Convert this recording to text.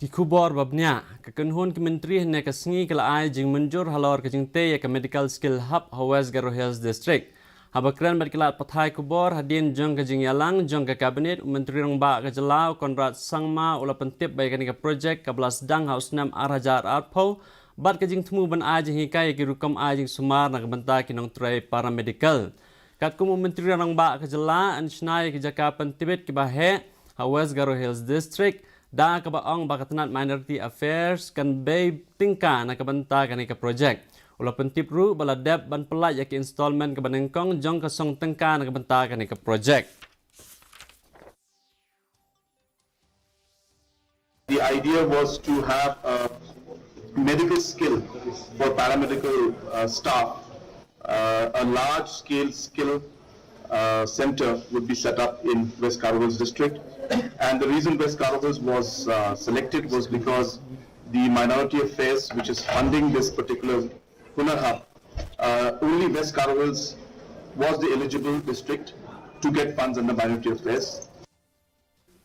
Kikubor babnya, kekenhun Kementerian ne kasngi kala ai jing menjur halor ke jing te ke medical skill hub West Garo Hills District. Habakran berkilat pathai kubor hadin jong ke jing yalang jong ke kabinet Menteri rong ba ke jelau Konrad Sangma ula pentip baik ke projek ke belas dang haus 6 arhajar arpo bat ke jing temu ban ai jing hikai ke rukam ai jing sumar na benta kinong tray paramedical. Kat kumu Menteri rong ba ke jela an snai ke jaka pentibet ke bahe West Garo Hills District da kabaong Bakatanat Minority Affairs kan bay tingka na kabanta kani ka project. Ula pentip ru bala dep ban pelaj yak installment ka banengkong jong ka song tengka na kabanta kani ka project. The idea was to have a medical skill for paramedical staff. A large scale skill center would be set up in West Garo Hills district, and the reason West Garo Hills was selected was because the Minority Affairs, which is funding this particular Hunar Hub, only West Garo Hills was the eligible district to get funds under Minority Affairs.